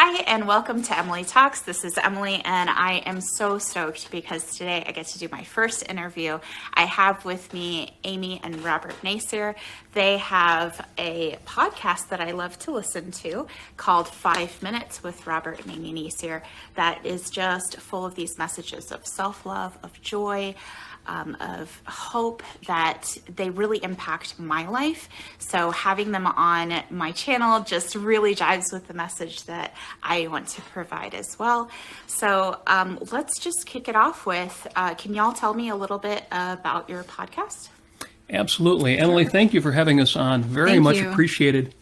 Hi, and welcome to Emily Talks. This is Emily, and I am so stoked because today I get to do my first interview. I have with me Amy and Robert Nasir. They have a podcast that I love to listen to called 5 Minutes with Robert and Amy Nasir that is just full of these messages of self-love, of joy, of hope, that they really impact my life. So having them on my channel just really jives with the message that I want to provide as well. So let's just kick it off with, can y'all tell me a little bit about your podcast? Absolutely. Emily, thank you for having us on. Very much appreciated.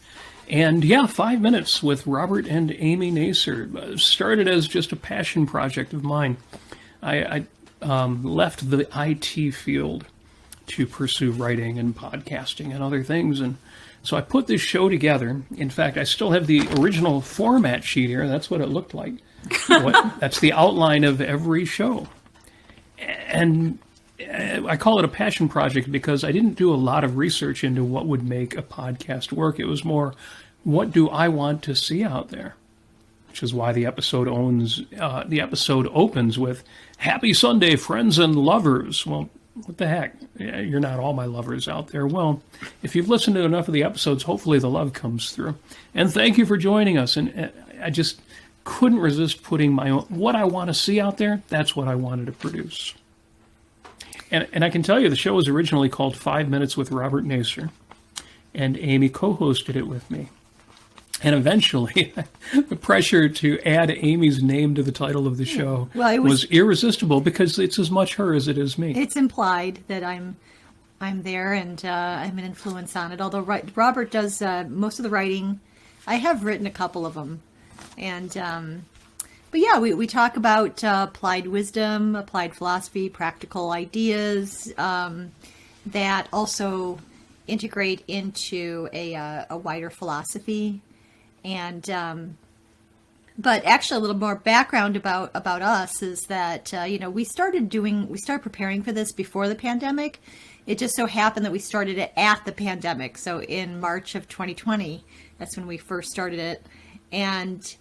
And yeah, 5 Minutes with Robert and Amy Nasir started as just a passion project of mine. I left the IT field to pursue writing and podcasting and other things. And so I put this show together. In fact, I still have the original format sheet here. That's what it looked like. That's the outline of every show. And I call it a passion project because I didn't do a lot of research into what would make a podcast work. It was more, what do I want to see out there? Which is why the episode opens with "Happy Sunday, friends and lovers." Well, what the heck? You're not all my lovers out there. Well, if you've listened to enough of the episodes, hopefully the love comes through. And thank you for joining us. And I just couldn't resist putting my own, what I want to see out there. That's what I wanted to produce. And I can tell you, the show was originally called 5 Minutes with Robert Nasir, and Amy co-hosted it with me. And eventually, the pressure to add Amy's name to the title of the show was irresistible because it's as much her as it is me. It's implied that I'm there and I'm an influence on it. Although Robert does most of the writing. I have written a couple of them, and but yeah, we talk about applied wisdom, applied philosophy, practical ideas that also integrate into a wider philosophy. And, but actually a little more background about us is that, we started preparing for this before the pandemic. It just so happened that we started it at the pandemic. So in March of 2020, that's when we first started it. And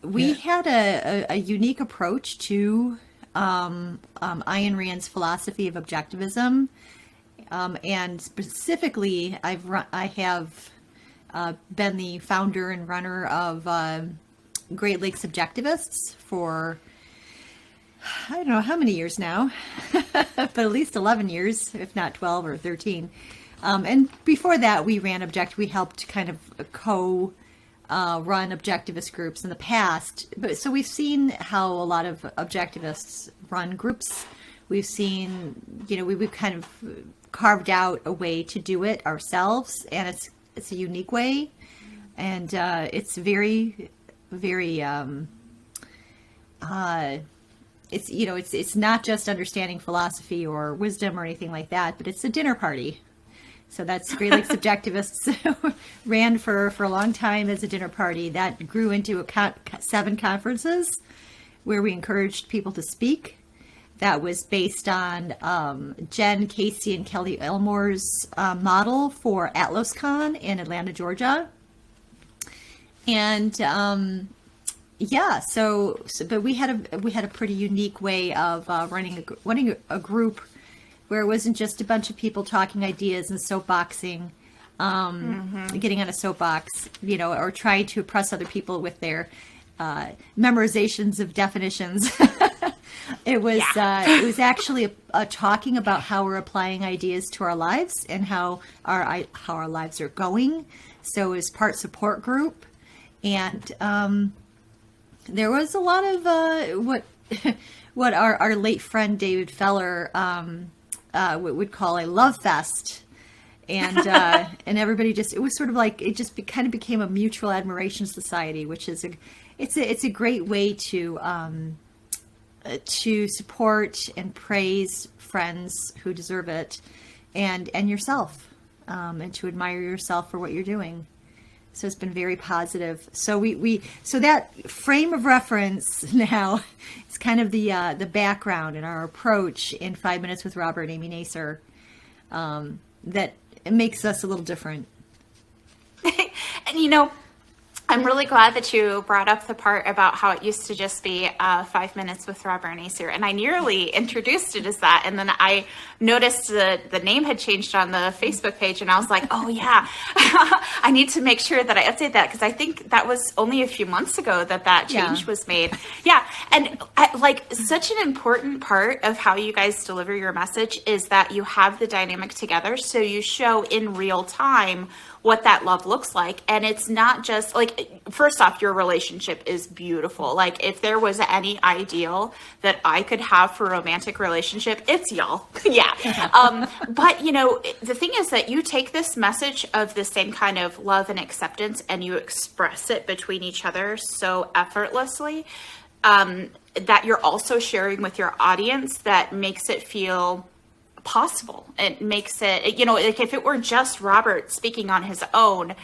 we had a unique approach to, Ayn Rand's philosophy of objectivism. And specifically, I have been the founder and runner of Great Lakes Objectivists for, I don't know how many years now, but at least 11 years, if not 12 or 13. And before that, we helped kind of run objectivist groups in the past. But so we've seen how a lot of objectivists run groups. We've seen, we've kind of carved out a way to do it ourselves, and it's a unique way, and it's very, very. It's not just understanding philosophy or wisdom or anything like that, but it's a dinner party. So that's Great Lakes Objectivists ran for a long time as a dinner party that grew into 7 conferences where we encouraged people to speak. That was based on Jen Casey and Kelly Elmore's model for AtlasCon in Atlanta, Georgia. And but we had a pretty unique way of running a group where it wasn't just a bunch of people talking ideas and soapboxing, getting on a soapbox, or trying to impress other people with their memorizations of definitions. It was actually a talking about how we're applying ideas to our lives and how our lives are going. So it was part support group, and there was a lot of what our late friend David Feller would call a love fest, and and everybody it was sort of like it just kind of became a mutual admiration society, which is it's a great way to support and praise friends who deserve it, and yourself, and to admire yourself for what you're doing. So it's been very positive. So so that frame of reference now is kind of the background and our approach in 5 Minutes with Robert and Amy Nasir, that it makes us a little different. And I'm really glad that you brought up the part about how it used to just be 5 minutes with Robert and Nasir, and I nearly introduced it as that, and then I noticed the name had changed on the Facebook page, and I was like, oh yeah, I need to make sure that I update that, because I think that was only a few months ago that change was made. Yeah, and like such an important part of how you guys deliver your message is that you have the dynamic together, so you show in real time what that love looks like. And it's not just like, first off, your relationship is beautiful. Like if there was any ideal that I could have for a romantic relationship, it's y'all. Yeah. But you know, the thing is that you take this message of the same kind of love and acceptance and you express it between each other so effortlessly, that you're also sharing with your audience, that makes it feel possible. It makes it, you know, like if it were just Robert speaking on his own,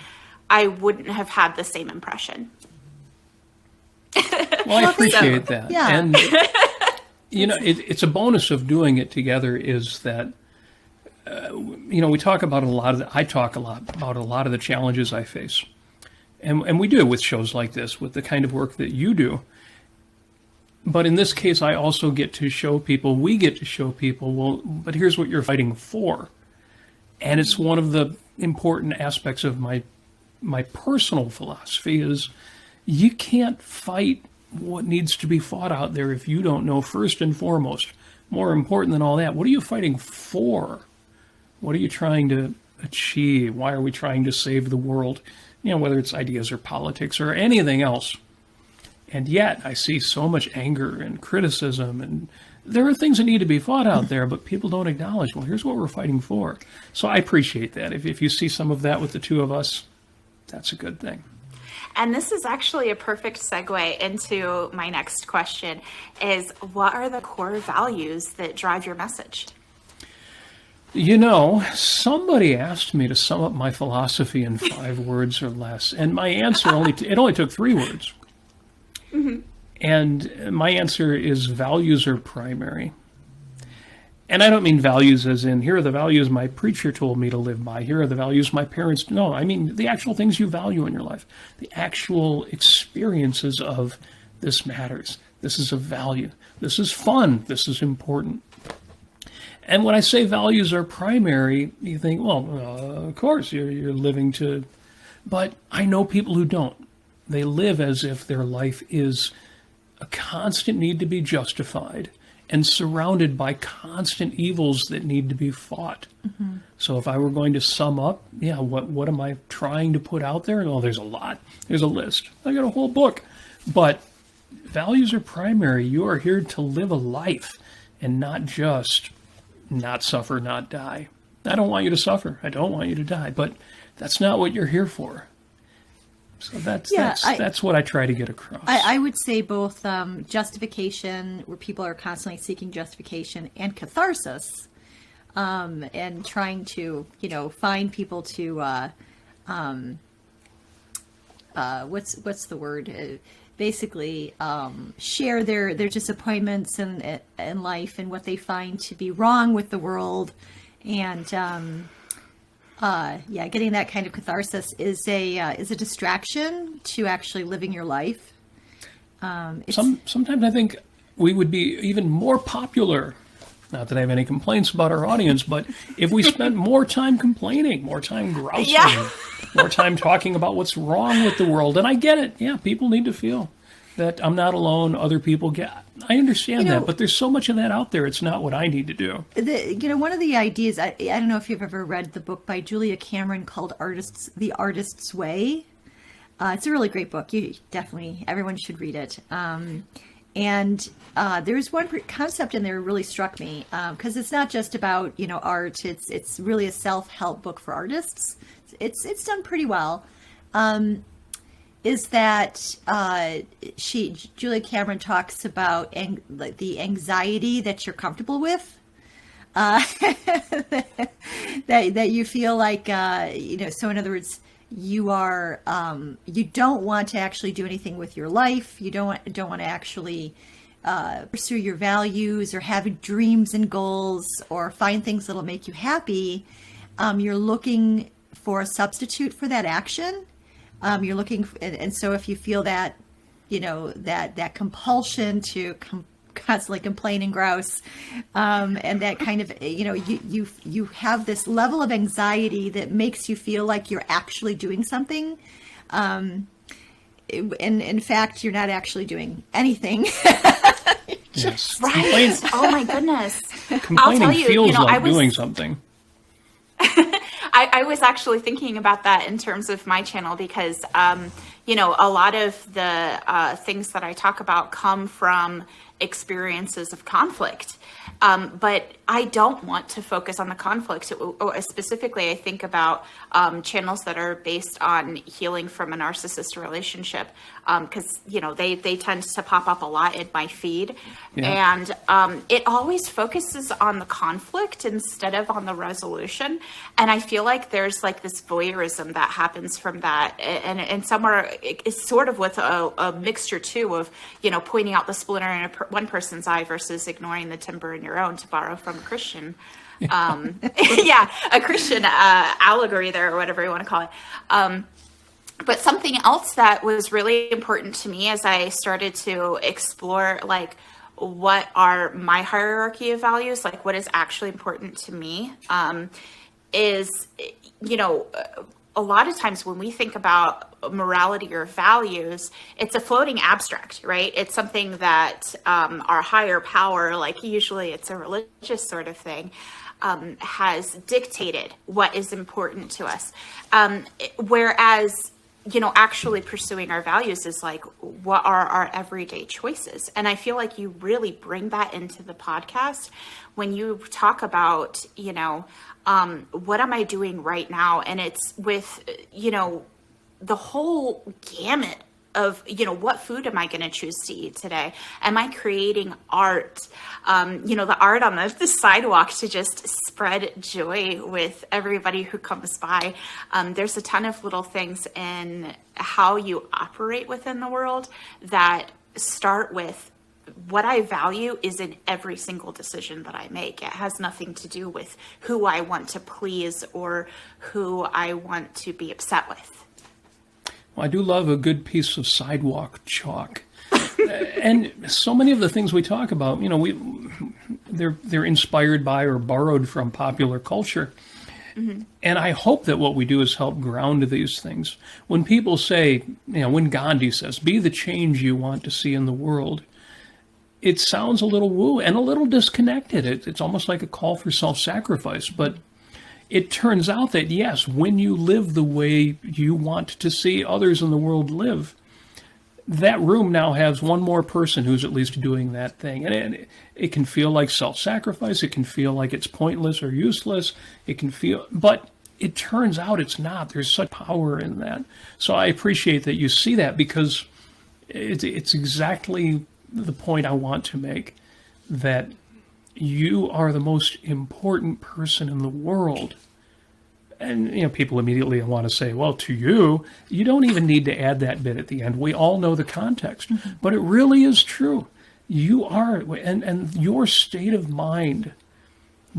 I wouldn't have had the same impression. Well, I appreciate that. Yeah. And, you know, it's a bonus of doing it together is that, you know, we talk about I talk a lot about a lot of the challenges I face. And we do with shows like this, with the kind of work that you do. But in this case, I also get to show people, we get to show people, well, but here's what you're fighting for. And it's one of the important aspects of my personal philosophy is you can't fight what needs to be fought out there if you don't know first and foremost, more important than all that, what are you fighting for? What are you trying to achieve? Why are we trying to save the world? You know, whether it's ideas or politics or anything else. And yet I see so much anger and criticism, and there are things that need to be fought out there, but people don't acknowledge, well, here's what we're fighting for. So I appreciate that. If you see some of that with the two of us, that's a good thing. And this is actually a perfect segue into my next question is, what are the core values that drive your message? You know, somebody asked me to sum up my philosophy in 5 words or less, and my answer it only took 3 words. Mm-hmm. And my answer is values are primary. And I don't mean values as in, here are the values my preacher told me to live by. Here are the values my parents. No, I mean the actual things you value in your life. The actual experiences of this matters. This is a value. This is fun. This is important. And when I say values are primary, you think, well, of course, you're living to... But I know people who don't. They live as if their life is a constant need to be justified and surrounded by constant evils that need to be fought. Mm-hmm. So if I were going to sum up, what am I trying to put out there? Well, there's a lot. There's a list. I got a whole book. But values are primary. You are here to live a life and not just not suffer, not die. I don't want you to suffer. I don't want you to die. But that's not what you're here for. So that's what I try to get across. I would say both justification, where people are constantly seeking justification, and catharsis, and trying to, find people to, what's the word? Basically, share their disappointments in life and what they find to be wrong with the world, and getting that kind of catharsis is a distraction to actually living your life. Sometimes I think we would be even more popular. Not that I have any complaints about our audience, but if we spent more time complaining, more time grousing, more time talking about what's wrong with the world. And I get it. Yeah, people need to feel that I'm not alone. Other people get. I understand that, but there's so much of that out there. It's not what I need to do. One of the ideas, I don't know if you've ever read the book by Julia Cameron called The Artist's Way. It's a really great book. Everyone should read it. And there's one concept in there that really struck me, because it's not just about, art. It's really a self-help book for artists. It's done pretty well. Is that Julia Cameron talks about the anxiety that you're comfortable with, that you feel like, so in other words, you are, you don't want to actually do anything with your life. You don't want to actually pursue your values or have dreams and goals or find things that'll make you happy. You're looking for a substitute for that action. You're looking, and so if you feel that, that compulsion to constantly complain and grouse, and that kind of, you have this level of anxiety that makes you feel like you're actually doing something. And in fact, you're not actually doing anything. Yes. Right. Oh my goodness. Complaining feels like doing something. I was actually thinking about that in terms of my channel because, a lot of the things that I talk about come from experiences of conflict. But I don't want to focus on the conflict. Specifically, I think about channels that are based on healing from a narcissist relationship, because they tend to pop up a lot in my feed, and it always focuses on the conflict instead of on the resolution. And I feel like there's like this voyeurism that happens from that, and somewhere it's sort of with a mixture too of pointing out the splinter in one person's eye versus ignoring the timber in your own, to borrow from a Christian, a Christian allegory there, or whatever you want to call it. But something else that was really important to me as I started to explore, like, what are my hierarchy of values, like what is actually important to me, is, a lot of times when we think about morality or values, it's a floating abstract, right? It's something that our higher power, like usually it's a religious sort of thing, has dictated what is important to us. Whereas, actually pursuing our values is like, what are our everyday choices? And I feel like you really bring that into the podcast when you talk about, what am I doing right now? And it's with, the whole gamut of, what food am I going to choose to eat today? Am I creating art? The art on the sidewalk to just spread joy with everybody who comes by. There's a ton of little things in how you operate within the world that start with what I value is in every single decision that I make. It has nothing to do with who I want to please or who I want to be upset with. Well, I do love a good piece of sidewalk chalk. And so many of the things we talk about, they're inspired by or borrowed from popular culture. Mm-hmm. And I hope that what we do is help ground these things. When people say, when Gandhi says, be the change you want to see in the world, it sounds a little woo and a little disconnected. It's almost like a call for self-sacrifice. But it turns out that, yes, when you live the way you want to see others in the world live, that room now has one more person who's at least doing that thing. And it can feel like self-sacrifice. It can feel like it's pointless or useless. But it turns out it's not. There's such power in that. So I appreciate that you see that, because it's exactly the point I want to make, that you are the most important person in the world. And, people immediately want to say, well, to you don't even need to add that bit at the end. We all know the context. Mm-hmm. But it really is true. You are, and your state of mind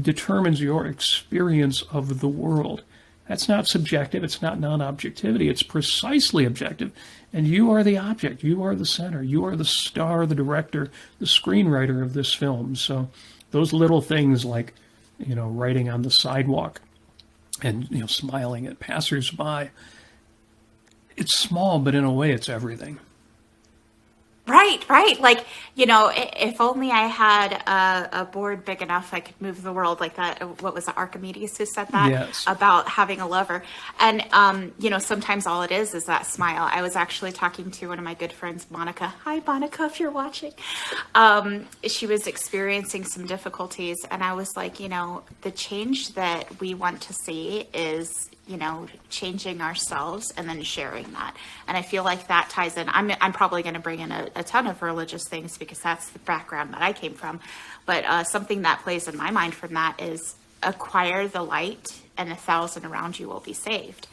determines your experience of the world. That's not subjective. It's not non-objectivity. It's precisely objective. And you are the object. You are the center. You are the star, the director, the screenwriter of this film. So those little things like, writing on the sidewalk and, smiling at passersby, it's small, but in a way it's everything. Right. Like, if only I had a board big enough, I could move the world like that. What was it, Archimedes who said that? Yes. About having a lover. And, sometimes all it is that smile. I was actually talking to one of my good friends, Monica. Hi, Monica, if you're watching. She was experiencing some difficulties. And I was like, the change that we want to see is, changing ourselves and then sharing that. And I feel like that ties in. I'm probably going to bring in a ton of religious things because that's the background that I came from. But something that plays in my mind from that is acquire the light and 1,000 around you will be saved.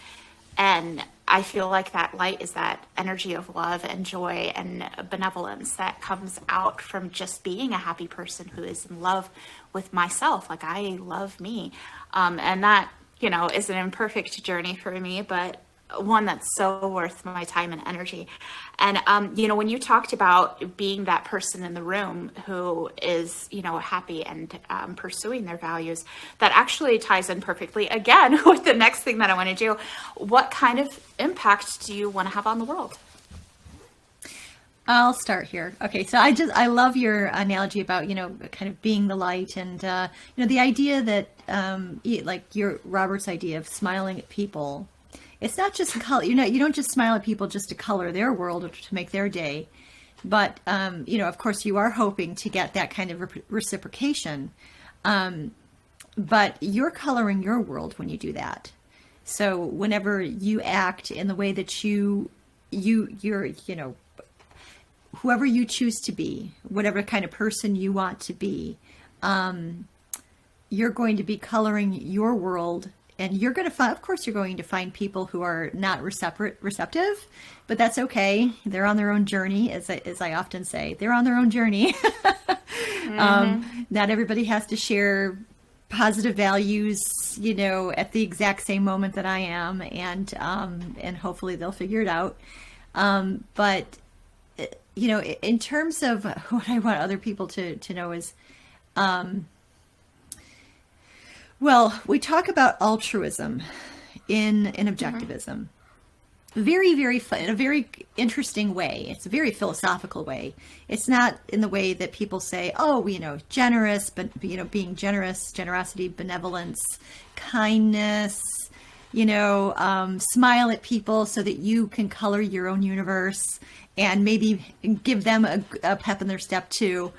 And I feel like that light is that energy of love and joy and benevolence that comes out from just being a happy person who is in love with myself. Like, I love me. And that, is an imperfect journey for me, but one that's so worth my time and energy. And, when you talked about being that person in the room who is, happy and pursuing their values, that actually ties in perfectly again with the next thing that I want to do. What kind of impact do you want to have on the world? I'll start here. Okay, so I love your analogy about, kind of being the light, and the idea that like your Robert's idea of smiling at people. It's not just color. You don't just smile at people just to color their world or to make their day, but of course you are hoping to get that kind of reciprocation. But you're coloring your world when you do that. So whenever you act in the way that you're whoever you choose to be, whatever kind of person you want to be, you're going to be coloring your world, and you're going to find, of course, you're going to find people who are not receptive, but that's okay. They're on their own journey, as I often say. They're on their own journey. Not everybody has to share positive values, at the exact same moment that I am, and hopefully they'll figure it out. But in terms of what I want other people to know is, well, we talk about altruism in Objectivism. Very, very fun, in a very interesting way. It's a very philosophical way. It's not in the way that people say, oh, generous, but, being generous, generosity, benevolence, kindness, smile at people so that you can color your own universe and maybe give them a pep in their step too.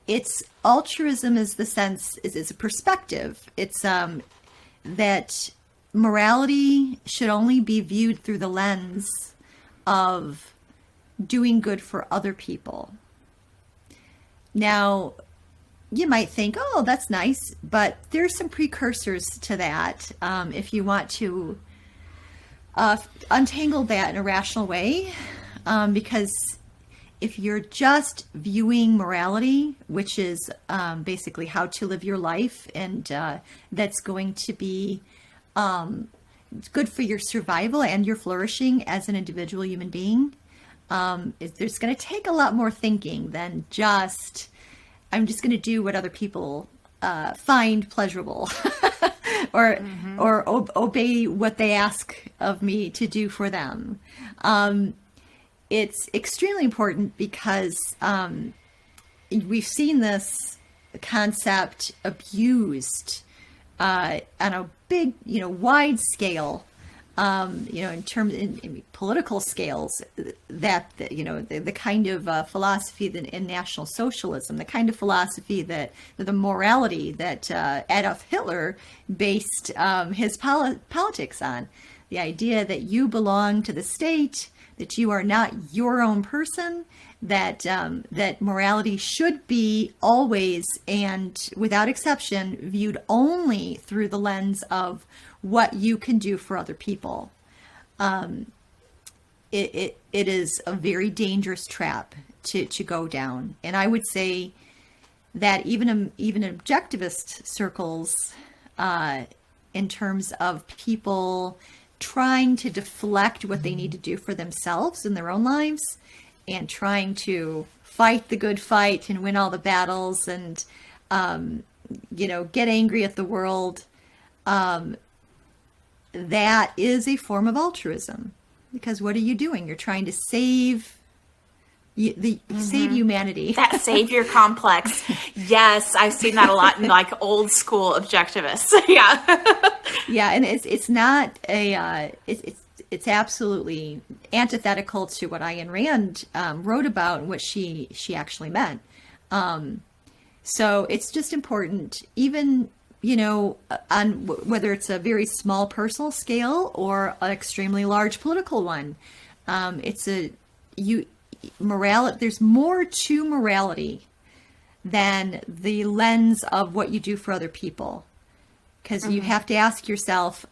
It's altruism is the sense, is a perspective. It's that morality should only be viewed through the lens of doing good for other people. Now, you might think, oh, that's nice, but there's some precursors to that. If you want to untangle that in a rational way, because if you're just viewing morality, which is basically how to live your life, and that's going to be good for your survival and your flourishing as an individual human being, there's going to take a lot more thinking than just, I'm just going to do what other people find pleasurable or obey what they ask of me to do for them. It's extremely important because we've seen this concept abused on a big, wide scale, in political scales, that, the kind of philosophy that in National Socialism, the kind of philosophy that the morality that Adolf Hitler based his politics on, the idea that you belong to the state, that you are not your own person, that morality should be always and without exception viewed only through the lens of what you can do for other people. It is a very dangerous trap to go down, and I would say that even in objectivist circles, in terms of people trying to deflect what they need to do for themselves in their own lives, and trying to fight the good fight and win all the battles, and get angry at the world, that is a form of altruism. Because what are you doing? You're trying to save save humanity. That savior complex. Yes, I've seen that a lot in like old school objectivists. Yeah. Yeah, and it's not a it's absolutely antithetical to what Ayn Rand wrote about and what she actually meant. So it's just important, even on whether it's a very small personal scale or an extremely large political one. There's more to morality than the lens of what you do for other people. Because you have to ask yourself,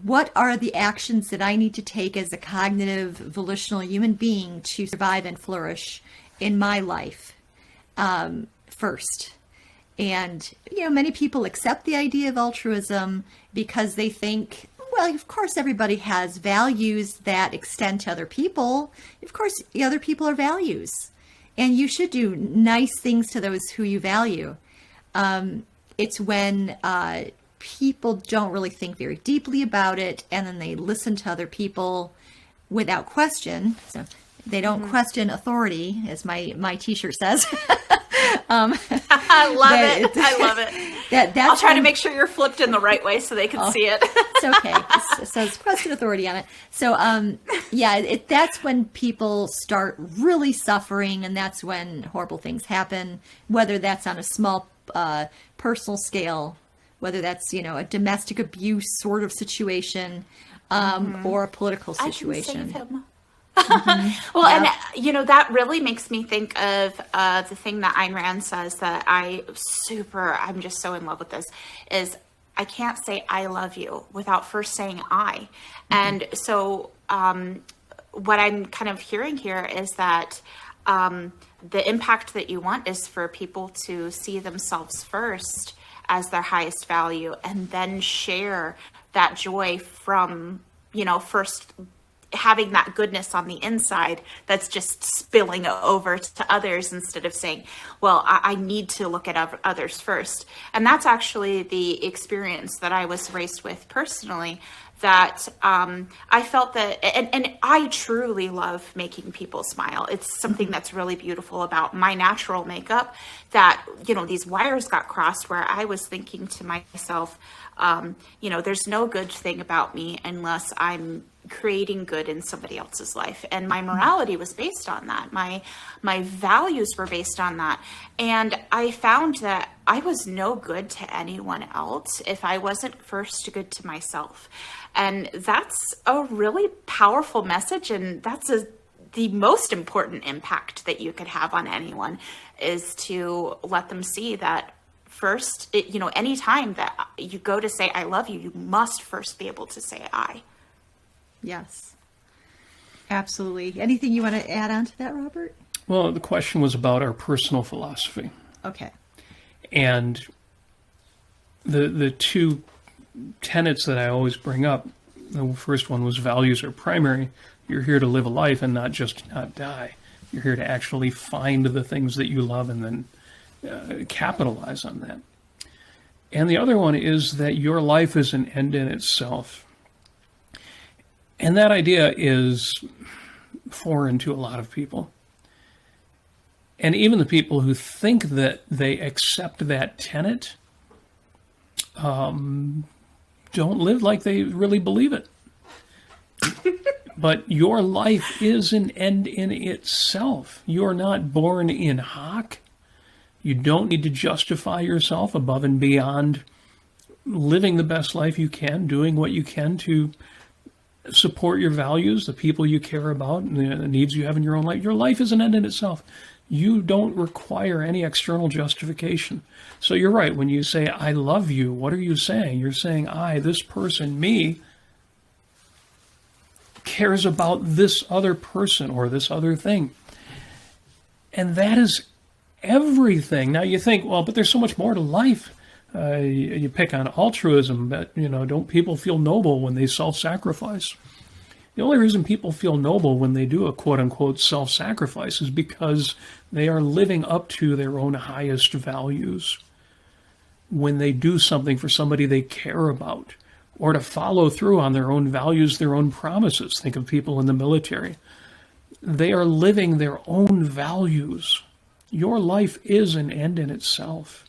what are the actions that I need to take as a cognitive, volitional human being to survive and flourish in my life first? And, many people accept the idea of altruism because they think, well, of course, everybody has values that extend to other people. Of course, the other people are values. And you should do nice things to those who you value. It's when people don't really think very deeply about it, and then they listen to other people without question. So they don't question authority, as my T-shirt says. I love it. I love it. I'll try to make sure you're flipped in the right way so they can see it. It's okay. So it's question authority on it. So that's when people start really suffering, and that's when horrible things happen. Whether that's on a small personal scale, whether that's a domestic abuse sort of situation, or a political situation. I can save him. Well, and that really makes me think of the thing that Ayn Rand says that I'm just so in love with this, is I can't say I love you without first saying I. And so what I'm kind of hearing here is that the impact that you want is for people to see themselves first as their highest value, and then share that joy from, first having that goodness on the inside that's just spilling over to others, instead of saying, well, I need to look at others first. And that's actually the experience that I was raised with personally, that I felt that, and I truly love making people smile. It's something that's really beautiful about my natural makeup, that, these wires got crossed where I was thinking to myself, there's no good thing about me unless I'm creating good in somebody else's life. And my morality was based on that. My values were based on that. And I found that I was no good to anyone else if I wasn't first good to myself. And that's a really powerful message. And that's the most important impact that you could have on anyone, is to let them see that first, anytime that you go to say, I love you, you must first be able to say I. Yes, absolutely. Anything you want to add on to that, Robert? Well, the question was about our personal philosophy. Okay. And the two tenets that I always bring up, the first one was values are primary. You're here to live a life and not just not die. You're here to actually find the things that you love and then capitalize on that. And the other one is that your life is an end in itself. And that idea is foreign to a lot of people. And even the people who think that they accept that tenet don't live like they really believe it. But your life is an end in itself. You're not born in hoc. You don't need to justify yourself above and beyond living the best life you can, doing what you can to support your values, the people you care about, and the needs you have in your own life. Your life is an end in itself. You don't require any external justification. So you're right. When you say, I love you, what are you saying? You're saying, this person, me, cares about this other person or this other thing. And that is everything. Now you think, well, but there's so much more to life. You pick on altruism, but, don't people feel noble when they self-sacrifice? The only reason people feel noble when they do a quote-unquote self-sacrifice is because they are living up to their own highest values. When they do something for somebody they care about, or to follow through on their own values, their own promises. Think of people in the military. They are living their own values. Your life is an end in itself.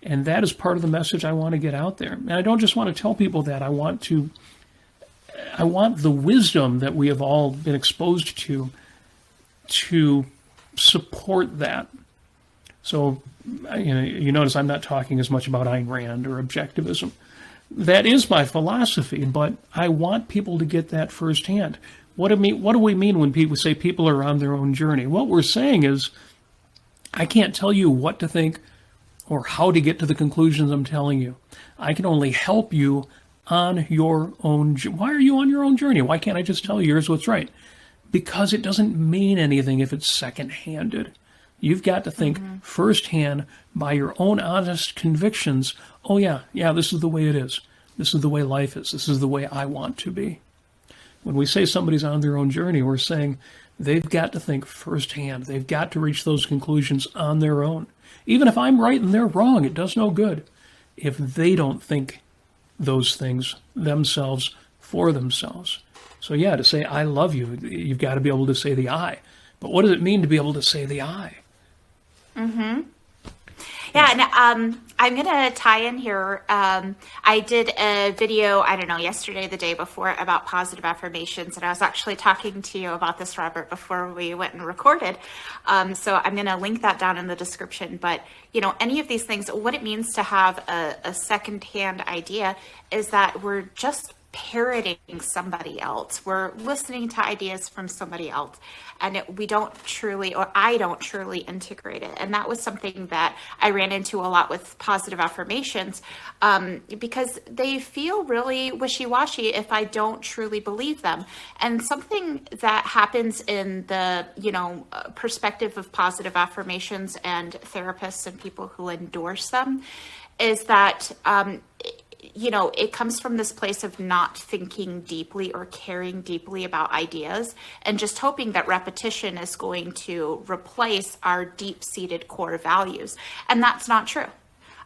And that is part of the message I want to get out there. And I don't just want to tell people that. I want the wisdom that we have all been exposed to support that. So, you notice I'm not talking as much about Ayn Rand or Objectivism. That is my philosophy, but I want people to get that firsthand. What do we mean when people say people are on their own journey? What we're saying is, I can't tell you what to think or how to get to the conclusions I'm telling you. I can only help you on your own. Why are you on your own journey? Why can't I just tell you here's what's right? Because it doesn't mean anything if it's second-handed. You've got to think firsthand by your own honest convictions, oh yeah, this is the way it is. This is the way life is. This is the way I want to be. When we say somebody's on their own journey, we're saying they've got to think firsthand. They've got to reach those conclusions on their own. Even if I'm right and they're wrong, it does no good if they don't think those things themselves for themselves. So yeah, to say I love you, you've got to be able to say the I. But what does it mean to be able to say the I? Yeah, and I'm going to tie in here. I did a video, I don't know, yesterday, the day before, about positive affirmations. And I was actually talking to you about this, Robert, before we went and recorded. So I'm going to link that down in the description. But, you know, any of these things, what it means to have a secondhand idea is that we're just parroting somebody else. We're listening to ideas from somebody else, and we don't truly, or I don't truly integrate it. And that was something that I ran into a lot with positive affirmations, because they feel really wishy-washy if I don't truly believe them. And something that happens in the, you know, perspective of positive affirmations and therapists and people who endorse them is that, you know, it comes from this place of not thinking deeply or caring deeply about ideas and just hoping that repetition is going to replace our deep-seated core values. And that's not true.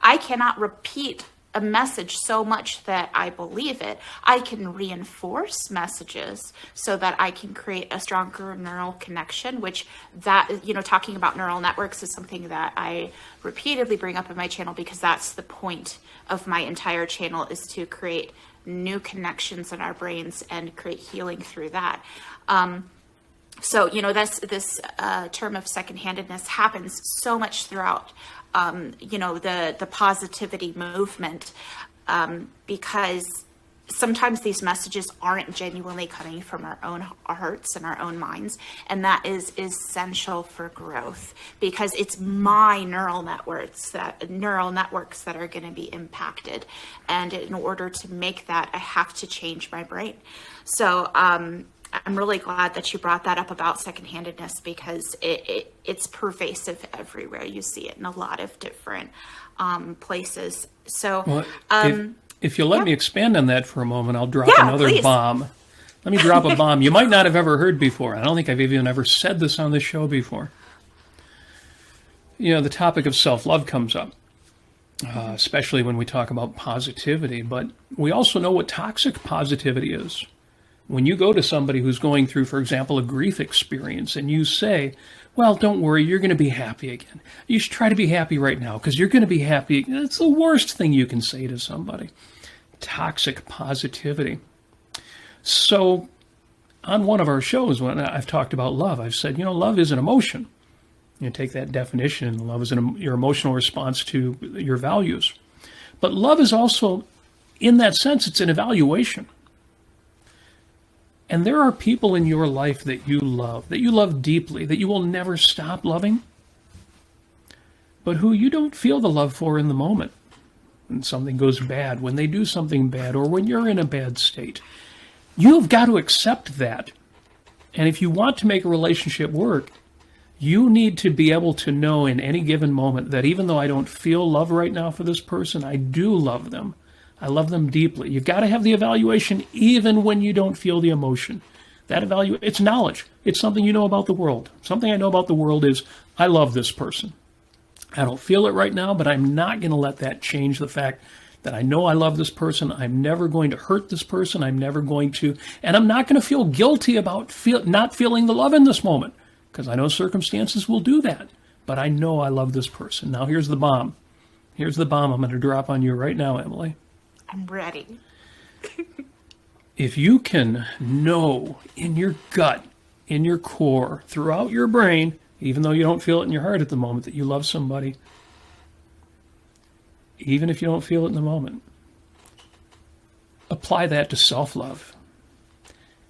I cannot repeat a message so much that I believe it. I can reinforce messages so that I can create a stronger neural connection, which that, you know, talking about neural networks is something that I repeatedly bring up in my channel, because that's the point of my entire channel, is to create new connections in our brains and create healing through that. So, you know, this term of second-handedness happens so much throughout, you know, the positivity movement, because sometimes these messages aren't genuinely coming from our own hearts and our own minds. And that is essential for growth, because it's my neural networks that are going to be impacted. And in order to make that, I have to change my brain. So, I'm really glad that you brought that up about second-handedness, because it's pervasive everywhere. You see it in a lot of different places. So, well, if you'll let me expand on that for a moment, I'll drop another please. bomb. Let me drop a bomb you might not have ever heard before. I don't think I've even ever said this on this show before. You know, the topic of self-love comes up, especially when we talk about positivity. But we also know what toxic positivity is. When you go to somebody who's going through, for example, a grief experience, and you say, well, don't worry, you're going to be happy again. You should try to be happy right now, because you're going to be happy again. It's the worst thing you can say to somebody. Toxic positivity. So on one of our shows, when I've talked about love, I've said, you know, love is an emotion. You take that definition, and love is your emotional response to your values. But love is also, in that sense, it's an evaluation. And there are people in your life that you love deeply, that you will never stop loving, but who you don't feel the love for in the moment. When something goes bad, when they do something bad, or when you're in a bad state, you've got to accept that. And if you want to make a relationship work, you need to be able to know in any given moment that even though I don't feel love right now for this person, I do love them. I love them deeply. You've got to have the evaluation even when you don't feel the emotion. That it's knowledge. It's something you know about the world. Something I know about the world is I love this person. I don't feel it right now, but I'm not going to let that change the fact that I know I love this person. I'm never going to hurt this person. I'm never going to, and I'm not going to feel guilty about not feeling the love in this moment, because I know circumstances will do that. But I know I love this person. Now here's the bomb. Here's the bomb I'm going to drop on you right now, Emily. I'm ready. If you can know in your gut, in your core, throughout your brain, even though you don't feel it in your heart at the moment, that you love somebody, even if you don't feel it in the moment, apply that to self-love.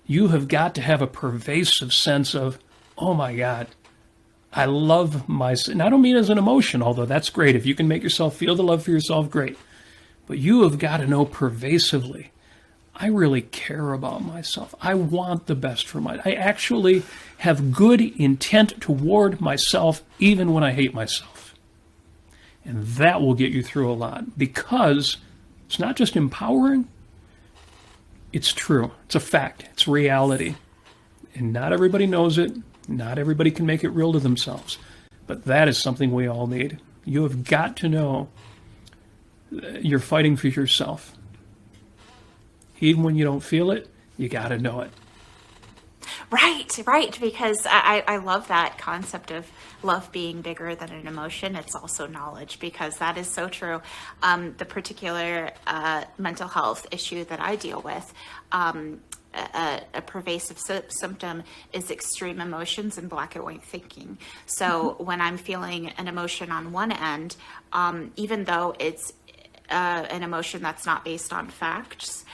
You have got to have a pervasive sense of, oh my God, I love myself. And I don't mean as an emotion, although that's great. If you can make yourself feel the love for yourself, great. But you have got to know pervasively, I really care about myself. I want the best for I actually have good intent toward myself, even when I hate myself. And that will get you through a lot, because it's not just empowering, it's true. It's a fact. It's reality. And not everybody knows it. Not everybody can make it real to themselves. But that is something we all need. You have got to know you're fighting for yourself. Even when you don't feel it, you got to know it. Right, because I love that concept of love being bigger than an emotion. It's also knowledge, because that is so true. The particular mental health issue that I deal with, a pervasive symptom is extreme emotions and black and white thinking. So when I'm feeling an emotion on one end, even though it's an emotion that's not based on facts,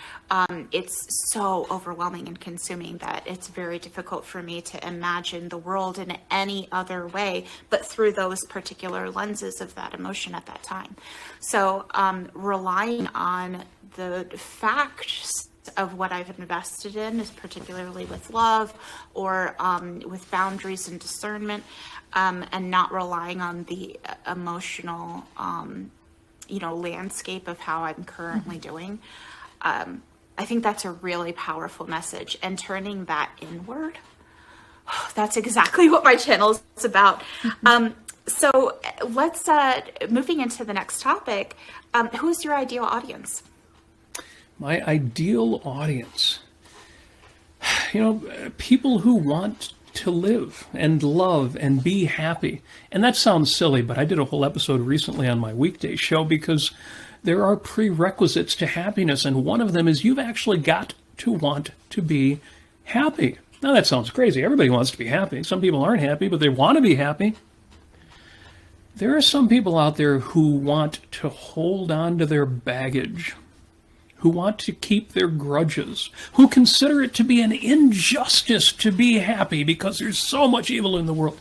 it's so overwhelming and consuming that it's very difficult for me to imagine the world in any other way but through those particular lenses of that emotion at that time. So relying on the facts of what I've invested in, is particularly with love or with boundaries and discernment, and not relying on the emotional landscape of how I'm currently doing. I think that's a really powerful message, and turning that inward. That's exactly what my channel is about. So let's, moving into the next topic, who's your ideal audience? My ideal audience, people who want to live and love and be happy. And that sounds silly, but I did a whole episode recently on my weekday show, because there are prerequisites to happiness, and one of them is you've actually got to want to be happy. Now that sounds crazy. Everybody wants to be happy. Some people aren't happy, but they want to be happy. There are some people out there who want to hold on to their baggage, who want to keep their grudges, who consider it to be an injustice to be happy because there's so much evil in the world.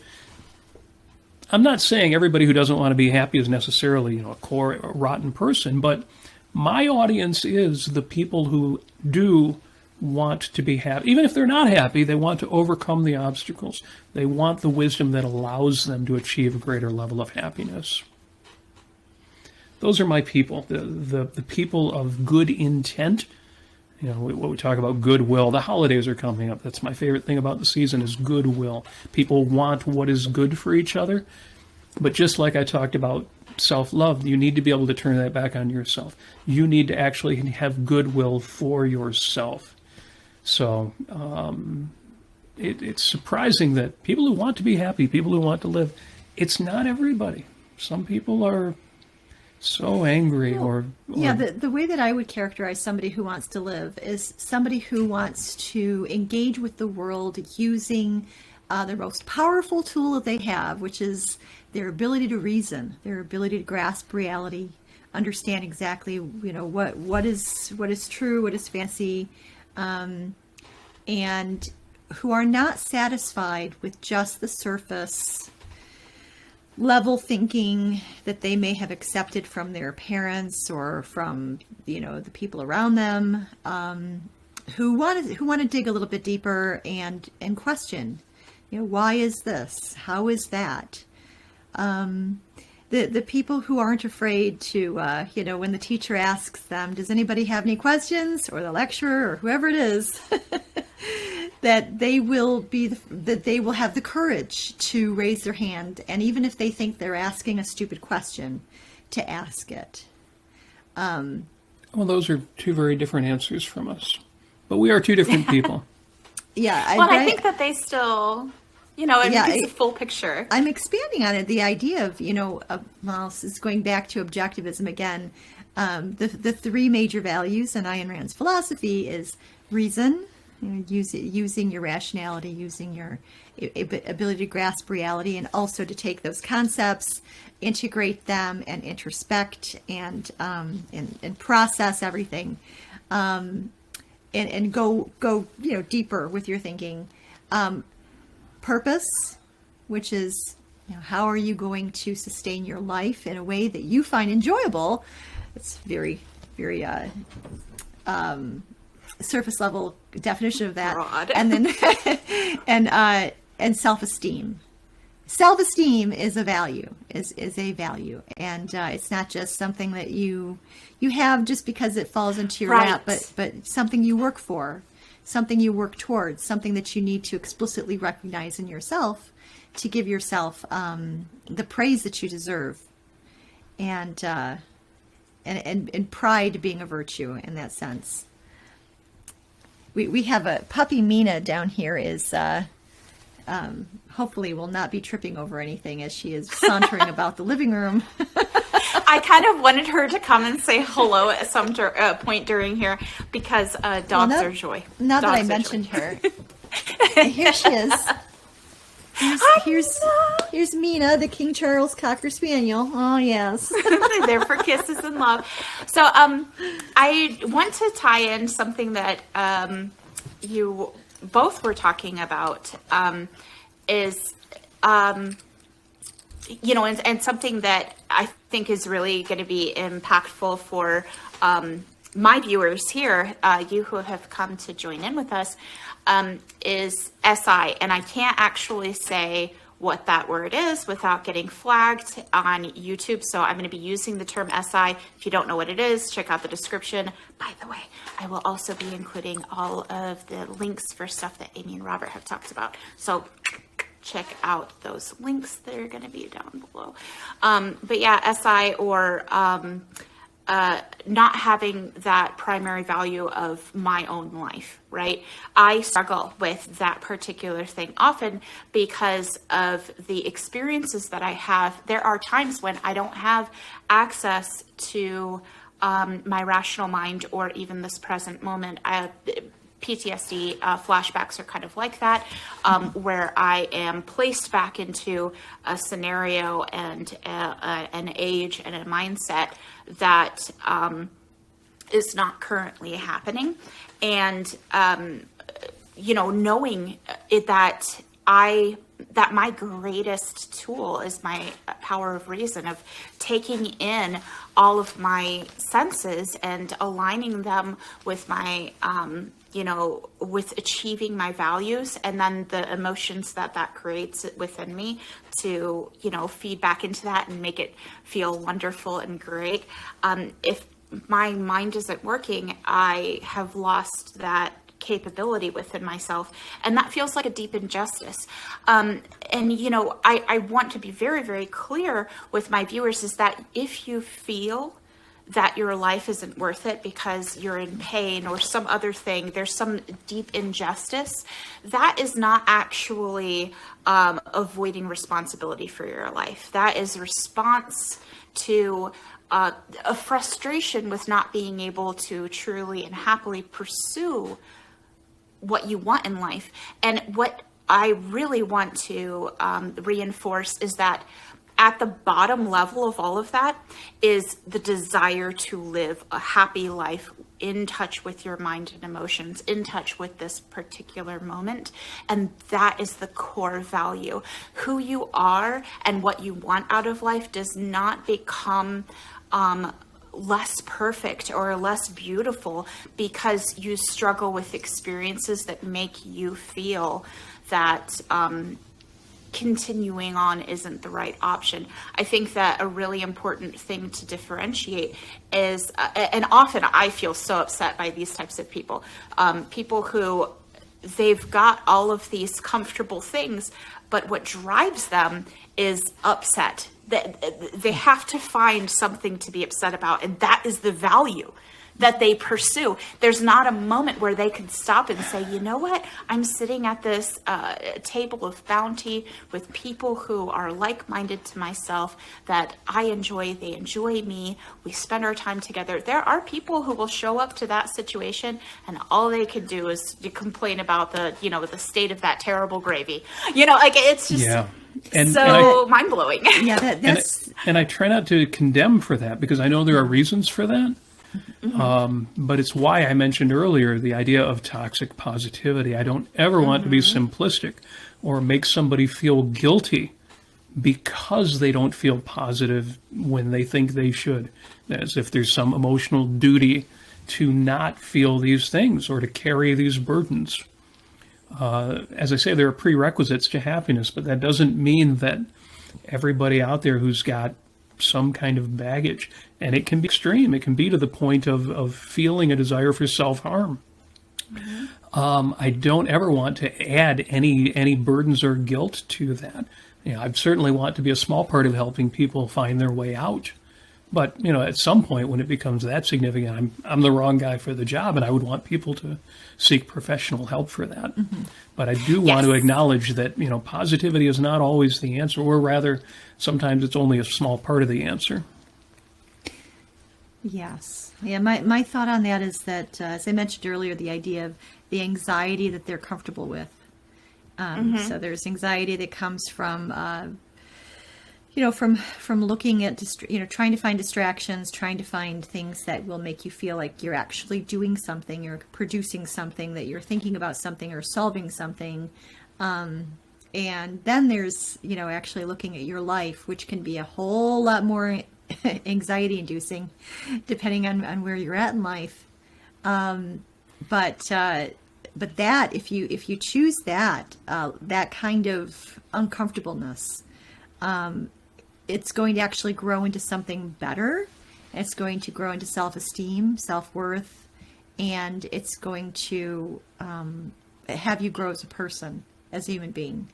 I'm not saying everybody who doesn't want to be happy is necessarily, a rotten person, but my audience is the people who do want to be happy. Even if they're not happy, they want to overcome the obstacles. They want the wisdom that allows them to achieve a greater level of happiness. Those are my people, the people of good intent. What we talk about, goodwill. The holidays are coming up. That's my favorite thing about the season, is goodwill. People want what is good for each other. But just like I talked about self-love, you need to be able to turn that back on yourself. You need to actually have goodwill for yourself. So it's surprising that people who want to be happy, people who want to live, it's not everybody. Some people are so angry or yeah, the way that I would characterize somebody who wants to live is somebody who wants to engage with the world using the most powerful tool that they have, which is their ability to reason, their ability to grasp reality, understand exactly what is true, what is fancy, and who are not satisfied with just the surface level thinking that they may have accepted from their parents or from the people around them, who want to dig a little bit deeper and question, why is this, how is that, the people who aren't afraid to when the teacher asks them, does anybody have any questions, or the lecturer or whoever it is, that they will have the courage to raise their hand, and even if they think they're asking a stupid question, to ask it. Well, those are two very different answers from us, but we are two different people. Yeah. I think that they still, it's a full picture. I'm expanding on it. The idea of, this is going back to objectivism again. The three major values in Ayn Rand's philosophy is reason, using your rationality, using your ability to grasp reality, and also to take those concepts, integrate them, and introspect and process everything, and go deeper with your thinking. Purpose, which is how are you going to sustain your life in a way that you find enjoyable. It's very, very surface level definition of that. Broad. And then and self-esteem. Self-esteem is a value, is a value, and it's not just something that you have just because it falls into your Right. lap, but something you work for, something you work towards, something that you need to explicitly recognize in yourself to give yourself the praise that you deserve, and pride being a virtue in that sense. We have a puppy, Mina, down here is. Hopefully will not be tripping over anything as she is sauntering about the living room. I kind of wanted her to come and say hello at some point during here because dogs are joy. Now that I Dogs are mentioned joy. her, here she is. Here's Mina, the King Charles Cocker Spaniel. Oh, yes. They're there for kisses and love. So I want to tie in something that you both were talking about is, you know, and something that I think is really going to be impactful for my viewers here, you who have come to join in with us, is SI. And I can't actually say what that word is without getting flagged on YouTube. So I'm going to be using the term SI. If you don't know what it is, check out the description. By the way, I will also be including all of the links for stuff that Amy and Robert have talked about. So check out those links. They're going to be down below. But yeah, SI, or not having that primary value of my own life, right? I struggle with that particular thing often because of the experiences that I have. There are times when I don't have access to my rational mind or even this present moment. PTSD flashbacks are kind of like that, where I am placed back into a scenario and an age and a mindset that is not currently happening. And, you know, knowing that my greatest tool is my power of reason, of taking in all of my senses and aligning them with my, you know, with achieving my values, and then the emotions that creates within me to, you know, feed back into that and make it feel wonderful and great. If my mind isn't working, I have lost that capability within myself, and that feels like a deep injustice. And you know, I want to be very, very clear with my viewers is that if you feel that your life isn't worth it because you're in pain or some other thing, there's some deep injustice, that is not actually avoiding responsibility for your life. That is a response to a frustration with not being able to truly and happily pursue what you want in life. And what I really want to reinforce is that at the bottom level of all of that is the desire to live a happy life in touch with your mind and emotions, in touch with this particular moment. And that is the core value. Who you are and what you want out of life does not become less perfect or less beautiful because you struggle with experiences that make you feel that continuing on isn't the right option. I think that a really important thing to differentiate is, and often I feel so upset by these types of people, people who they've got all of these comfortable things, but what drives them is upset. They have to find something to be upset about, and that is the value that they pursue. There's not a moment where they can stop and say, you know what, I'm sitting at this table of bounty with people who are like-minded to myself, that I enjoy, they enjoy me, we spend our time together. There are people who will show up to that situation and all they can do is complain about the, you know, the state of that terrible gravy. You know, like it's just mind-blowing. Yeah, that's... And I try not to condemn for that because I know there are reasons for that. But it's why I mentioned earlier the idea of toxic positivity. I don't ever want to be simplistic or make somebody feel guilty because they don't feel positive when they think they should, as if there's some emotional duty to not feel these things or to carry these burdens. As I say, there are prerequisites to happiness, but that doesn't mean that everybody out there who's got some kind of baggage, and it can be extreme. It can be to the point of feeling a desire for self-harm. I don't ever want to add any burdens or guilt to that. I certainly want to be a small part of helping people find their way out. But, at some point when it becomes that significant, I'm the wrong guy for the job, and I would want people to seek professional help for that. But I do want to acknowledge that, positivity is not always the answer, or rather, sometimes it's only a small part of the answer. Yes. Yeah, my thought on that is that, as I mentioned earlier, the idea of the anxiety that they're comfortable with. So there's anxiety that comes from from looking at, trying to find distractions, trying to find things that will make you feel like you're actually doing something, you're producing something, that you're thinking about something or solving something. And then there's, actually looking at your life, which can be a whole lot more anxiety inducing depending on where you're at in life. But that, if you choose that kind of uncomfortableness, it's going to actually grow into something better. It's going to grow into self-esteem, self-worth, and it's going to have you grow as a person, as a human being.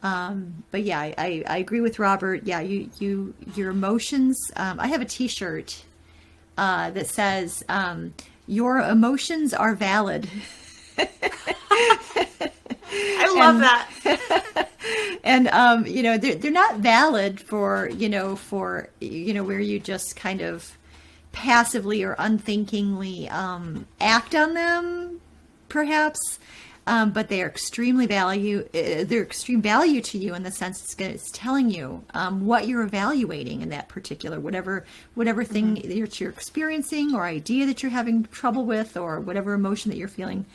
But yeah, I agree with Robert. Yeah, your emotions. I have a T-shirt that says, "Your emotions are valid." I love that. And they're not valid for where you just kind of passively or unthinkingly act on them, perhaps. But they are extremely they're extreme value to you in the sense it's telling you what you're evaluating in that particular whatever thing that you're experiencing, or idea that you're having trouble with, or whatever emotion that you're feeling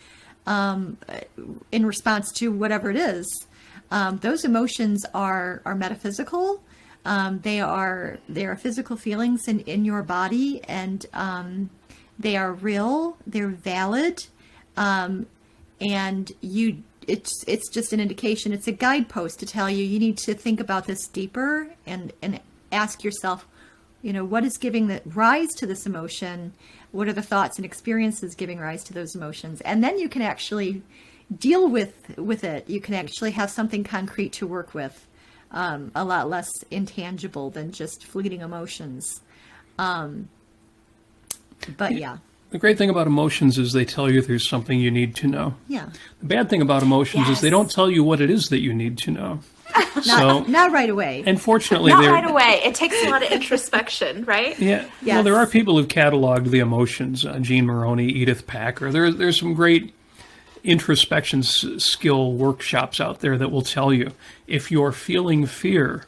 in response to whatever it is. Those emotions are metaphysical. They are physical feelings in your body, and they are real. They're valid. And it's just an indication. It's a guidepost to tell you need to think about this deeper and ask yourself, what is giving rise to this emotion? What are the thoughts and experiences giving rise to those emotions? And then you can actually deal with it. You can actually have something concrete to work with, a lot less intangible than just fleeting emotions. But yeah. The great thing about emotions is they tell you there's something you need to know. Yeah. The bad thing about emotions is they don't tell you what it is that you need to know. Not right away. Unfortunately, not right away. It takes a lot of introspection, right? Yeah. Yes. Well, there are people who've cataloged the emotions. Jean Maroney, Edith Packer. There's some great introspection skill workshops out there that will tell you if you're feeling fear,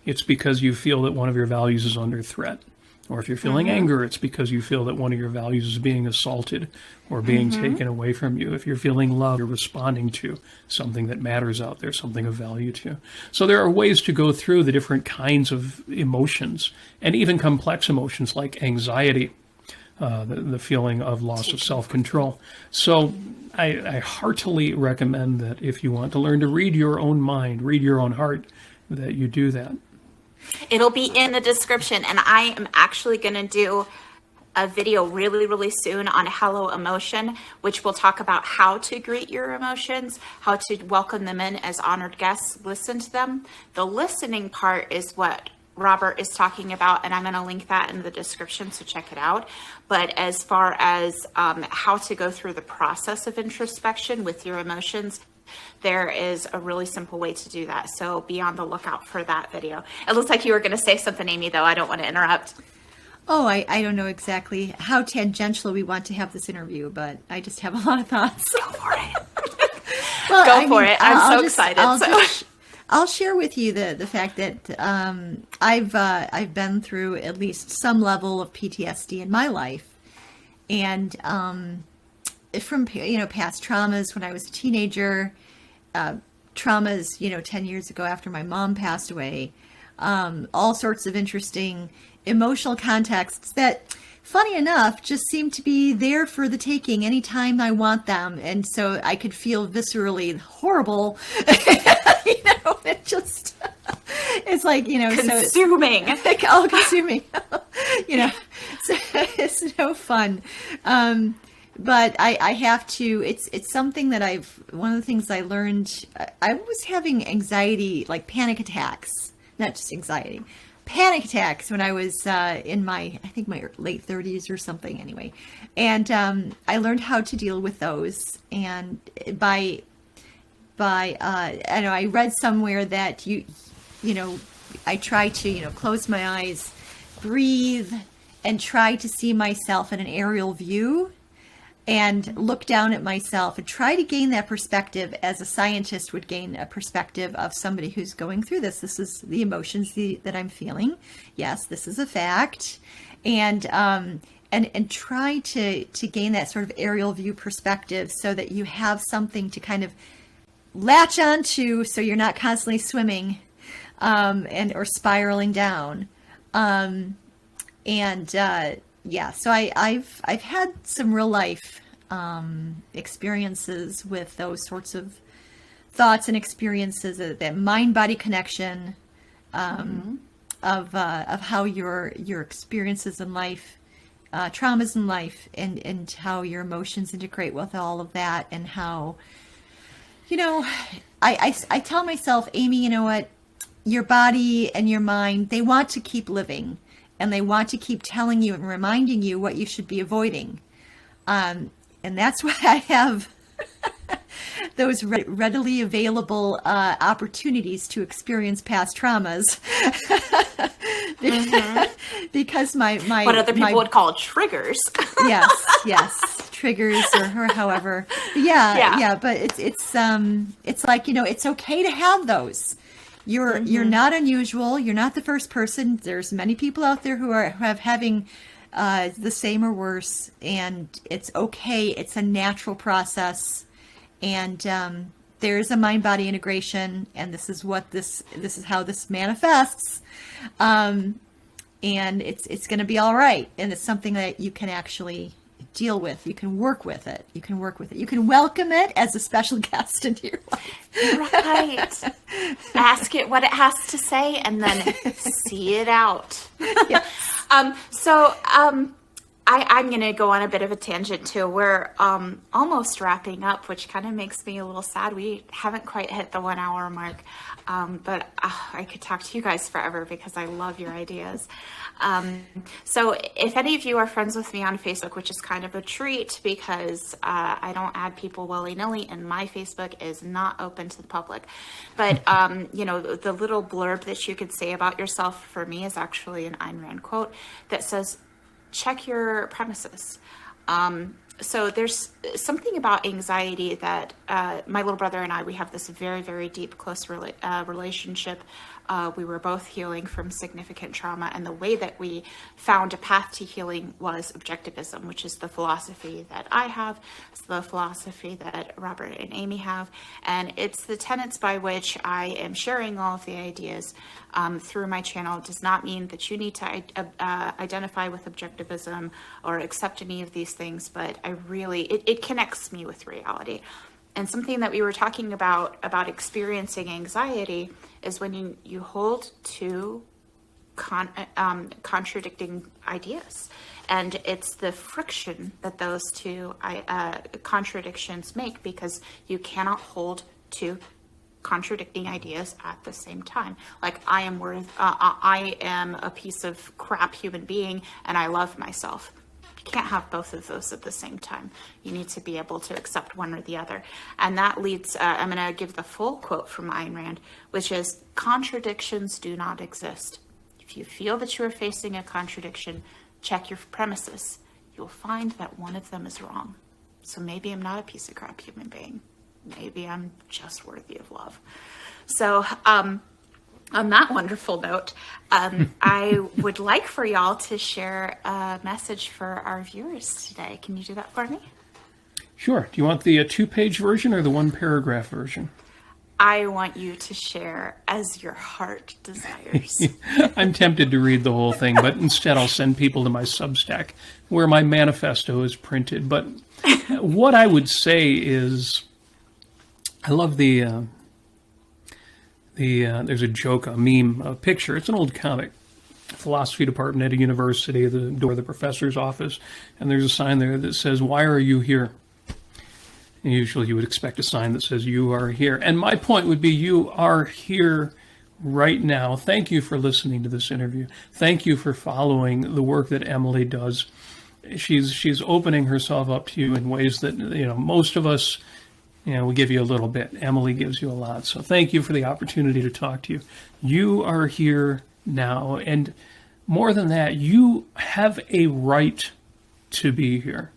it's because you feel that one of your values is under threat. Or if you're feeling anger, it's because you feel that one of your values is being assaulted or being taken away from you. If you're feeling love, you're responding to something that matters out there, something of value to you. So there are ways to go through the different kinds of emotions, and even complex emotions like anxiety, the feeling of loss of self-control. So I heartily recommend that if you want to learn to read your own mind, read your own heart, that you do that. It'll be in the description, and I am actually going to do a video really, really soon on Hello Emotion, which will talk about how to greet your emotions, how to welcome them in as honored guests, listen to them. The listening part is what Robert is talking about, and I'm going to link that in the description, so check it out. But as far as how to go through the process of introspection with your emotions, there is a really simple way to do that. So be on the lookout for that video. It looks like you were going to say something, Amy, though. I don't want to interrupt. Oh, I don't know exactly how tangential we want to have this interview, but I just have a lot of thoughts. Go for it. Well, Go for it. I'm so excited. I'll share with you the fact that I've been through at least some level of PTSD in my life, and from past traumas when I was a teenager, traumas 10 years ago after my mom passed away, all sorts of interesting emotional contexts that funny enough, just seem to be there for the taking anytime I want them. And so I could feel viscerally horrible. It just, it's like, consuming. So it's all consuming, so it's no fun. But I have to, it's something that one of the things I learned, I was having anxiety, like panic attacks, not just anxiety, panic attacks when I was in my late 30s or something anyway. And I learned how to deal with those. And I know I read somewhere that I try to, close my eyes, breathe, and try to see myself in an aerial view and look down at myself and try to gain that perspective as a scientist would gain a perspective of somebody who's going through this. This is the emotions that I'm feeling. Yes, this is a fact. And try to gain that sort of aerial view perspective so that you have something to kind of latch onto so you're not constantly swimming or spiraling down. So I've had some real life experiences with those sorts of thoughts and experiences, that mind-body connection of how your experiences in life, traumas in life, and how your emotions integrate with all of that, and how I tell myself, Amy, you know what, your body and your mind, they want to keep living. And they want to keep telling you and reminding you what you should be avoiding. And that's why I have those readily available opportunities to experience past traumas. Because my what other people would call triggers. yes, triggers or however. Yeah. But it's like, it's okay to have those. You're not unusual. You're not the first person. There's many people out there who are having the same or worse, and it's okay. It's a natural process, and there's a mind-body integration, and this is how this manifests, and it's going to be all right, and it's something that you can actually deal with. You can work with it. You can welcome it as a special guest into your life. Right. Ask it what it has to say and then see it out. Yes. I'm going to go on a bit of a tangent too. We're almost wrapping up, which kind of makes me a little sad. We haven't quite hit the 1 hour mark, but I could talk to you guys forever because I love your ideas. So if any of you are friends with me on Facebook, which is kind of a treat because I don't add people willy-nilly, and my Facebook is not open to the public. But, the little blurb that you could say about yourself for me is actually an Ayn Rand quote that says, check your premises. So there's something about anxiety that my little brother and I, we have this very, very deep, close relationship. We were both healing from significant trauma, and the way that we found a path to healing was Objectivism, which is the philosophy that I have. It's the philosophy that Robert and Amy have, and it's the tenets by which I am sharing all of the ideas through my channel. It does not mean that you need to identify with Objectivism or accept any of these things, but it connects me with reality. And something that we were talking about experiencing anxiety is when you hold two contradicting ideas. And it's the friction that those two contradictions make, because you cannot hold two contradicting ideas at the same time. Like, I am a piece of crap human being and I love myself. You can't have both of those at the same time. You need to be able to accept one or the other. And that leads, I'm going to give the full quote from Ayn Rand, which is, contradictions do not exist. If you feel that you are facing a contradiction, check your premises. You'll find that one of them is wrong. So maybe I'm not a piece of crap human being. Maybe I'm just worthy of love. So, on that wonderful note, I would like for y'all to share a message for our viewers today. Can you do that for me? Sure. Do you want the 2-page version or the 1-paragraph version? I want you to share as your heart desires. I'm tempted to read the whole thing, but instead I'll send people to my Substack where my manifesto is printed. But what I would say is, I love there's a joke, a meme, a picture. It's an old comic. Philosophy department at a university, the door of the professor's office, and there's a sign there that says, "Why are you here?" And usually you would expect a sign that says, "You are here." And my point would be, you are here right now. Thank you for listening to this interview. Thank you for following the work that Emily does. She's opening herself up to you in ways that, most of us, we give you a little bit. Emily gives you a lot. So thank you for the opportunity to talk to you. You are here now, and more than that, you have a right to be here.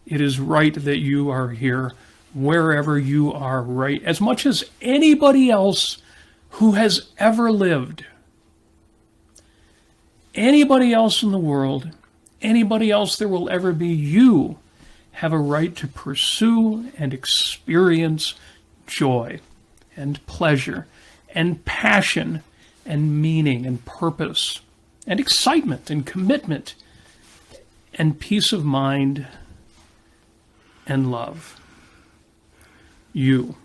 It is right that you are here wherever you are, right, as much as anybody else who has ever lived. Anybody else in the world, anybody else there will ever be, you have a right to pursue and experience joy and pleasure and passion and meaning and purpose and excitement and commitment and peace of mind and love. You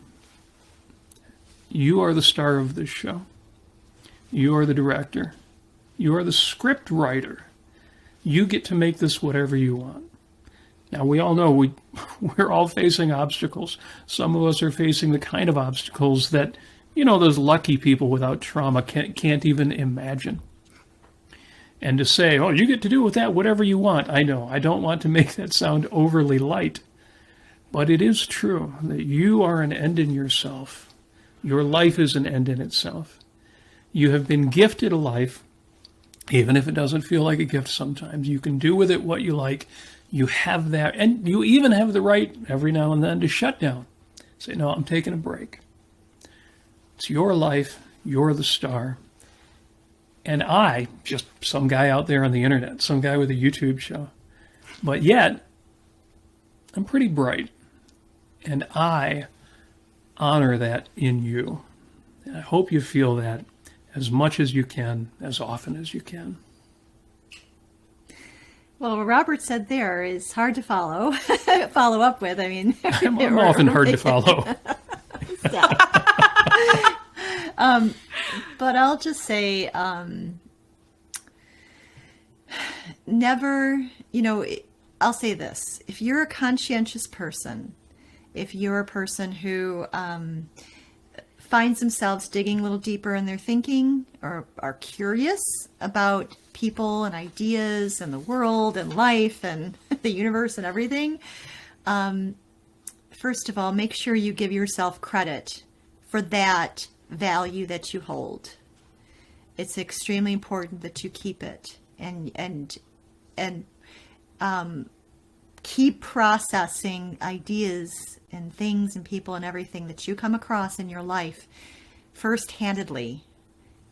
are the star of this show. You are the director. You are the script writer. You get to make this whatever you want. Now, we all know we're all facing obstacles. Some of us are facing the kind of obstacles that, those lucky people without trauma can't even imagine. And to say, "Oh, you get to do with that whatever you want." I know, I don't want to make that sound overly light. But it is true that you are an end in yourself. Your life is an end in itself. You have been gifted a life, even if it doesn't feel like a gift sometimes. You can do with it what you like. You have that, and you even have the right every now and then to shut down. Say, "No, I'm taking a break." It's your life. You're the star. And I, just some guy out there on the internet, some guy with a YouTube show. But yet, I'm pretty bright. And I honor that in you. And I hope you feel that as much as you can, as often as you can. Well, what Robert said there is hard to follow up with. I mean, I'm often hard to follow. But I'll just say, never, I'll say this. If you're a conscientious person, if you're a person who finds themselves digging a little deeper in their thinking, or are curious about people and ideas and the world and life and the universe and everything, first of all, make sure you give yourself credit for that value that you hold. It's extremely important that you keep it and keep processing ideas and things and people and everything that you come across in your life first-handedly.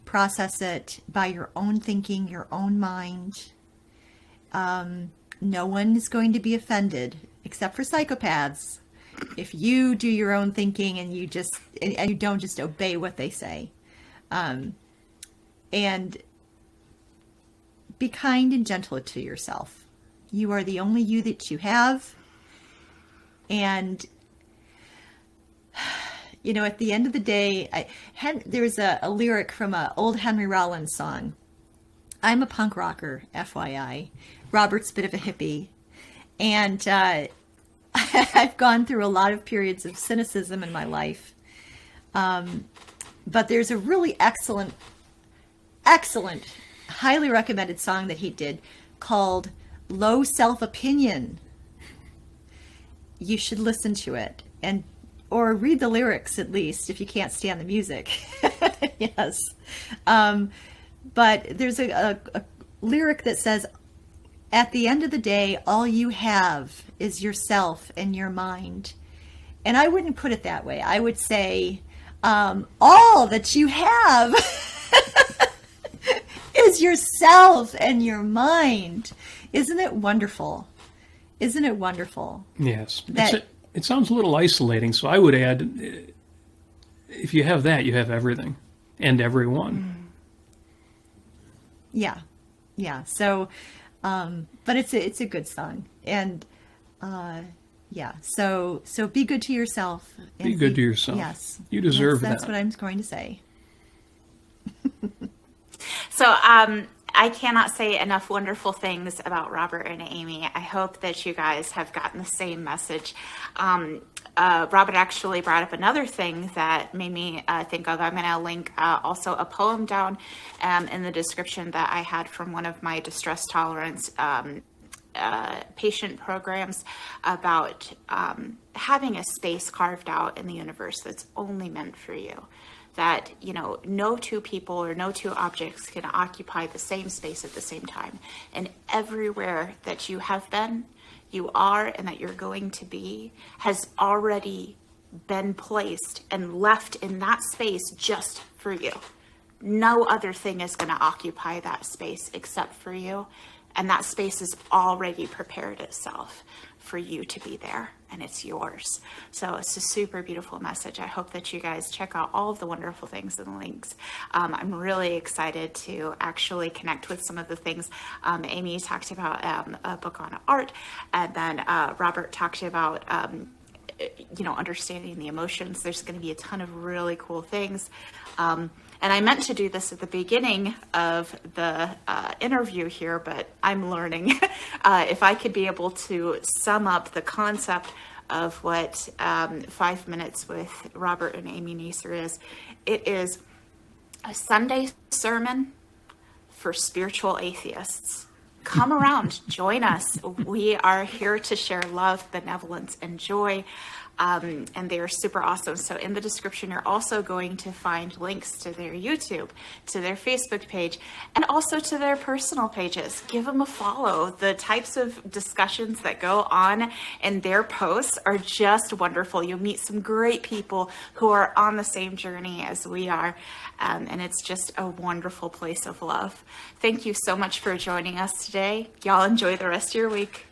Process it by your own thinking, your own mind. No one is going to be offended, except for psychopaths, if you do your own thinking and you don't just obey what they say. And be kind and gentle to yourself. You are the only you that you have. And, at the end of the day, there's a lyric from an old Henry Rollins song. I'm a punk rocker, FYI. Robert's a bit of a hippie. And I've gone through a lot of periods of cynicism in my life. But there's a really excellent, highly recommended song that he did called Low Self-Opinion. You should listen to it or read the lyrics, at least, if you can't stand the music. Yes. But there's a lyric that says, at the end of the day, all you have is yourself and your mind. And I wouldn't put it that way. I would say, all that you have is yourself and your mind. Isn't it wonderful? Isn't it wonderful? Yes. It sounds a little isolating, so I would add, if you have that, you have everything and everyone. Yeah. Yeah. So, but it's a good song. And, yeah. So be good to yourself. Be good to yourself. Yes. You deserve That's that. what I'm going to say. So I cannot say enough wonderful things about Robert and Amy. I hope that you guys have gotten the same message. Robert actually brought up another thing that made me think of. I'm going to link also a poem down in the description that I had from one of my distress tolerance patient programs about having a space carved out in the universe that's only meant for you. That, you know, no two people or no two objects can occupy the same space at the same time. And everywhere that you have been, you are, and that you're going to be, has already been placed and left in that space just for you. No other thing is going to occupy that space except for you. And that space has already prepared itself for you to be there, and it's yours. So it's a super beautiful message. I hope that you guys check out all of the wonderful things in the links. I'm really excited to actually connect with some of the things. Amy talked about a book on art, and then Robert talked about understanding the emotions. There's going to be a ton of really cool things. And I meant to do this at the beginning of the interview here, but I'm learning. If I could be able to sum up the concept of what 5 Minutes with Robert and Amy Nasir is, it is a Sunday sermon for spiritual atheists. Come around, join us. We are here to share love, benevolence, and joy. And they are super awesome. So in the description, you're also going to find links to their YouTube, to their Facebook page, and also to their personal pages. Give them a follow. The types of discussions that go on in their posts are just wonderful. You'll meet some great people who are on the same journey as we are. And it's just a wonderful place of love. Thank you so much for joining us today. Y'all enjoy the rest of your week.